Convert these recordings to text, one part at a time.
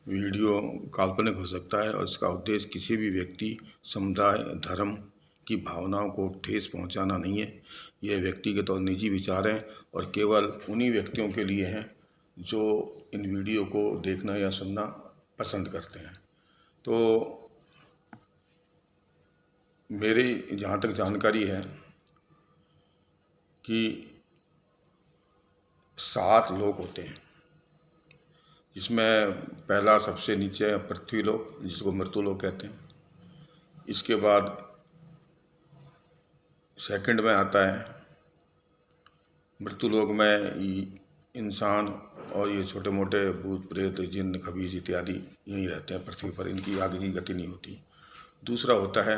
Video काल्पनिक हो सकता है और इसका उद्देश्य किसी भी व्यक्ति, समुदाय, धर्म की भावनाओं को ठेस पहुंचाना नहीं है। यह व्यक्तिगत और निजी विचार हैं और केवल उन्हीं व्यक्तियों के लिए हैं जो इन वीडियो को देखना या सुनना पसंद करते हैं। तो मेरी जहाँ तक जानकारी है कि 7 लोक होते हैं, जिसमें पहला सबसे नीचे है पृथ्वी लोक, जिसको मृत्यु लोक कहते हैं। इसके बाद सेकंड में आता है मृत्यु लोक में इंसान और ये छोटे मोटे भूत प्रेत जिन्न खबीज इत्यादि यहीं रहते हैं पृथ्वी पर, इनकी आगे की गति नहीं होती। दूसरा होता है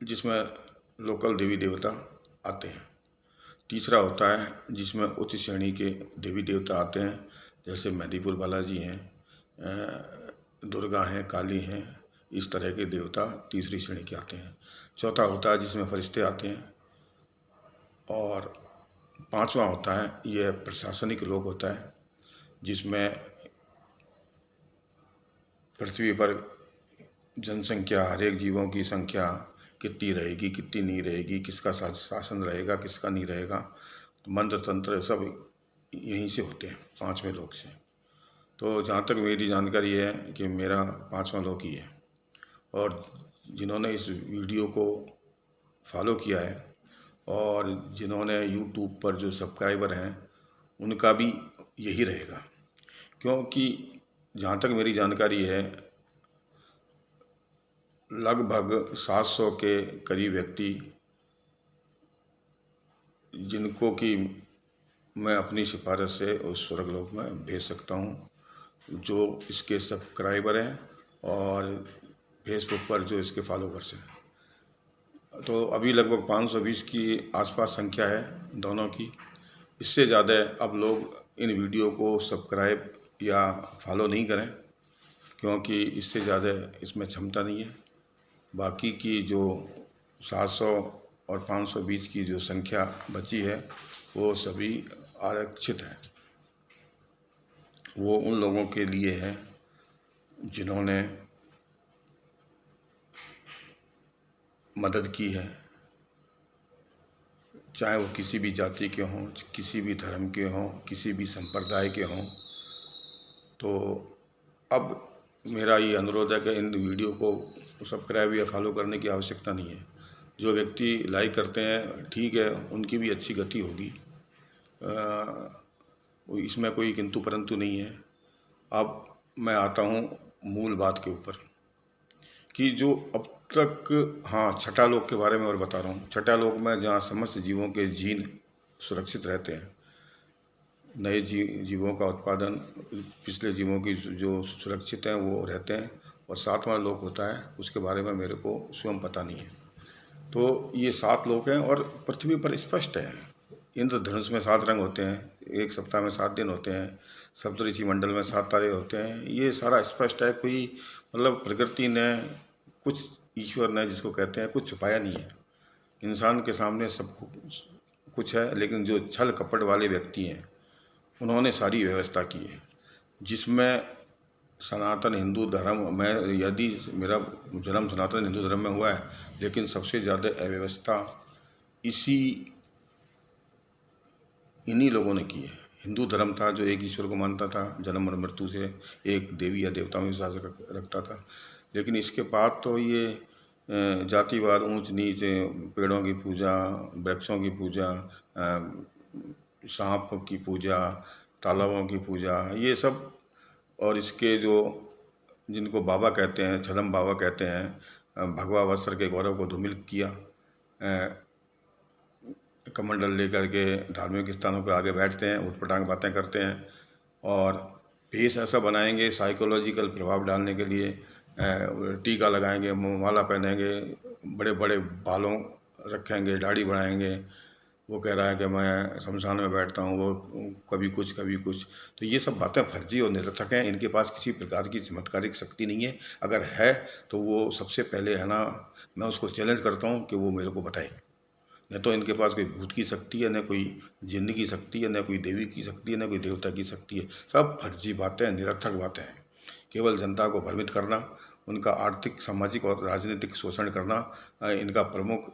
जिसमें लोकल देवी देवता आते हैं। तीसरा होता है जिसमें उच्च श्रेणी के देवी देवता आते हैं, जैसे मेहंदीपुर बालाजी हैं, दुर्गा हैं, काली हैं, इस तरह के देवता तीसरी श्रेणी के आते हैं। चौथा होता है जिसमें फरिश्ते आते हैं और पांचवा होता है यह प्रशासनिक लोक होता है, जिसमें पृथ्वी पर जनसंख्या, हर एक जीवों की संख्या कितनी रहेगी, कितनी नहीं रहेगी, किसका शासन रहेगा, किसका नहीं रहेगा, तो मंत्र तंत्र सब यहीं से होते हैं, 5वें लोक से। तो जहाँ तक मेरी जानकारी है कि मेरा 5वां लोक ही है। और जिन्होंने इस वीडियो को फॉलो किया है और जिन्होंने यूट्यूब पर जो सब्सक्राइबर हैं उनका भी यही रहेगा, क्योंकि जहाँ तक मेरी जानकारी है लगभग 700 के करीब व्यक्ति जिनको कि मैं अपनी सिफारिश से उस स्वर्गलोक में भेज सकता हूँ, जो इसके सब्सक्राइबर हैं और फेसबुक पर जो इसके फॉलोवर्स हैं। तो अभी लगभग 520 की आसपास संख्या है दोनों की। इससे ज़्यादा अब लोग इन वीडियो को सब्सक्राइब या फॉलो नहीं करें, क्योंकि इससे ज़्यादा इसमें क्षमता नहीं है। बाकी की जो 700 और 520 की जो संख्या बची है वो सभी आरक्षित है। वो उन लोगों के लिए है जिन्होंने मदद की है, चाहे वो किसी भी जाति के हों, किसी भी धर्म के हों, किसी भी संप्रदाय के हों। तो अब मेरा ये अनुरोध है कि इन वीडियो को सब्सक्राइब या फॉलो करने की आवश्यकता नहीं है। जो व्यक्ति लाइक करते हैं ठीक है, उनकी भी अच्छी गति होगी, इसमें कोई किंतु परंतु नहीं है। अब मैं आता हूँ मूल बात के ऊपर कि जो अब तक, हाँ, छठा लोक के बारे में और बता रहा हूँ। छठा लोक में जहाँ समस्त जीवों के जीन सुरक्षित रहते हैं, नए जीवों का उत्पादन पिछले जीवों की जो सुरक्षित हैं वो रहते हैं। और 7वां लोक होता है, उसके बारे में मेरे को स्वयं पता नहीं है। तो ये 7 लोक हैं और पृथ्वी पर स्पष्ट है। इंद्रधनुष में 7 रंग होते हैं, एक सप्ताह में 7 दिन होते हैं, सप्तऋषि मंडल में 7 तारे होते हैं। ये सारा स्पष्ट है। कोई मतलब प्रकृति ने, कुछ ईश्वर ने जिसको कहते हैं, कुछ छुपाया नहीं है। इंसान के सामने सब कुछ है, लेकिन जो छल कपट वाले व्यक्ति हैं उन्होंने सारी व्यवस्था की है, जिसमें सनातन हिंदू धर्म में, यदि मेरा जन्म सनातन हिंदू धर्म में हुआ है, लेकिन सबसे ज़्यादा अव्यवस्था इन्हीं लोगों ने की है। हिंदू धर्म था जो एक ईश्वर को मानता था, जन्म और मृत्यु से एक देवी या देवता में विश्वास रखता था। लेकिन इसके बाद तो ये जातिवाद, ऊंच नीच, पेड़ों की पूजा, वृक्षों की पूजा, सांप की पूजा, तालाबों की पूजा, ये सब, और इसके जो जिनको बाबा कहते हैं, छलम बाबा कहते हैं, भगवा वस्त्र के गौरव को धूमिल किया, कमंडल लेकर के धार्मिक स्थानों पर आगे बैठते हैं, उठपटांग बातें करते हैं और भेष ऐसा बनाएंगे साइकोलॉजिकल प्रभाव डालने के लिए। टीका लगाएंगे, माला पहनेंगे, बड़े बड़े बालों रखेंगे, दाढ़ी बढ़ाएंगे। वो कह रहा है कि मैं शमशान में बैठता हूँ, वो कभी कुछ कभी कुछ। तो ये सब बातें फर्जी और निरर्थक हैं। इनके पास किसी प्रकार की चमत्कारिक शक्ति नहीं है। अगर है तो वो सबसे पहले है ना, मैं उसको चैलेंज करता हूँ कि वो मेरे को बताए। न तो इनके पास कोई भूत की शक्ति है, न कोई जिन्न की शक्ति है, न कोई देवी की शक्ति है, न कोई देवता की शक्ति है। सब फर्जी बातें, निरर्थक बातें हैं। केवल जनता को भ्रमित करना, उनका आर्थिक, सामाजिक और राजनीतिक शोषण करना इनका प्रमुख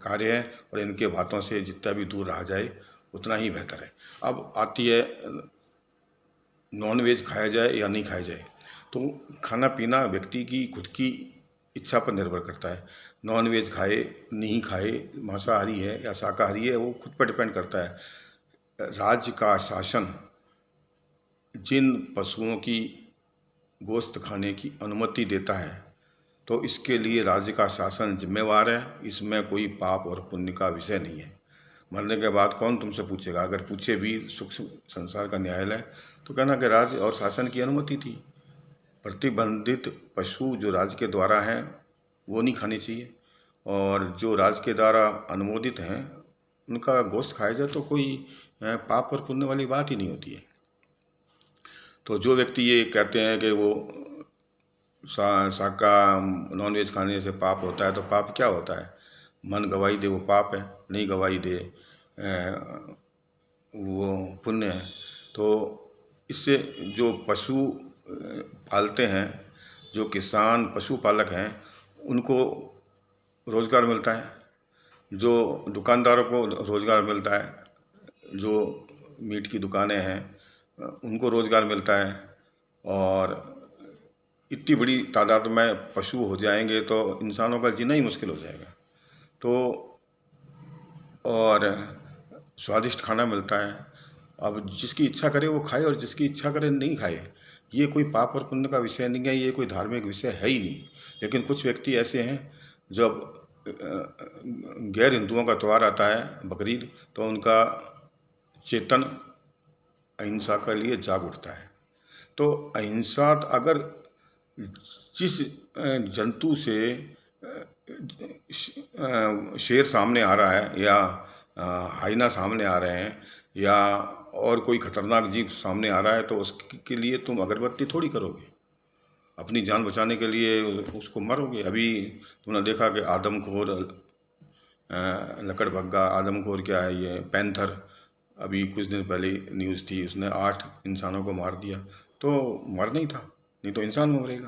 कार्य है, और इनके बातों से जितना भी दूर रहा जाए उतना ही बेहतर है। अब आती है नॉन वेज खाया जाए या नहीं खाया जाए, तो खाना पीना व्यक्ति की खुद की इच्छा पर निर्भर करता है। नॉन वेज खाए नहीं खाए, मांसाहारी है या शाकाहारी है, वो खुद पर डिपेंड करता है। राज्य का शासन जिन पशुओं की गोश्त खाने की अनुमति देता है, तो इसके लिए राज्य का शासन जिम्मेवार है। इसमें कोई पाप और पुण्य का विषय नहीं है। मरने के बाद कौन तुमसे पूछेगा? अगर पूछे भी सूक्ष्म संसार का न्यायालय, तो कहना कि राज्य और शासन की अनुमति थी। प्रतिबंधित पशु जो राज्य के द्वारा हैं वो नहीं खानी चाहिए, और जो राज्य के द्वारा अनुमोदित हैं उनका गोश्त खाया जाए तो कोई पाप और पुण्य वाली बात ही नहीं होती है। तो जो व्यक्ति ये कहते हैं कि वो नॉन वेज खाने से पाप होता है, तो पाप क्या होता है? मन गवाही दे वो पाप है, नहीं गवाही दे वो पुण्य है। तो इससे जो पशु पालते हैं, जो किसान पशुपालक हैं, उनको रोज़गार मिलता है, जो दुकानदारों को रोज़गार मिलता है, जो मीट की दुकानें हैं उनको रोज़गार मिलता है। और इतनी बड़ी तादाद में पशु हो जाएंगे तो इंसानों का जीना ही मुश्किल हो जाएगा। तो और स्वादिष्ट खाना मिलता है, अब जिसकी इच्छा करे वो खाए और जिसकी इच्छा करे नहीं खाए। ये कोई पाप और पुण्य का विषय नहीं है, ये कोई धार्मिक विषय है ही नहीं। लेकिन कुछ व्यक्ति ऐसे हैं, जब गैर हिंदुओं का त्यौहार आता है बकरीद, तो उनका चेतन अहिंसा के लिए जाग उठता है। तो अहिंसा अगर जिस जंतु से शेर सामने आ रहा है या हाइना सामने आ रहे हैं या और कोई खतरनाक जीव सामने आ रहा है, तो उसके लिए तुम अगरबत्ती थोड़ी करोगे, अपनी जान बचाने के लिए उसको मरोगे। अभी तुमने देखा कि आदमखोर लकड़बग्गा, आदमखोर क्या है ये, पैंथर, अभी कुछ दिन पहले न्यूज़ थी, उसने 8 इंसानों को मार दिया। तो मरना ही था, नहीं तो इंसान मरेगा।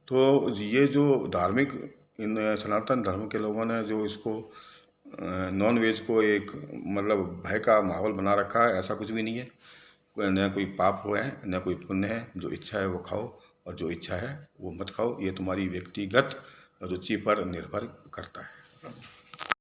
तो ये जो धार्मिक इन सनातन धर्म के लोगों ने जो इसको नॉन वेज को एक मतलब भय का माहौल बना रखा है, ऐसा कुछ भी नहीं है। न कोई पाप हुआ है न कोई पुण्य है। जो इच्छा है वो खाओ और जो इच्छा है वो मत खाओ। ये तुम्हारी व्यक्तिगत रुचि पर निर्भर करता है।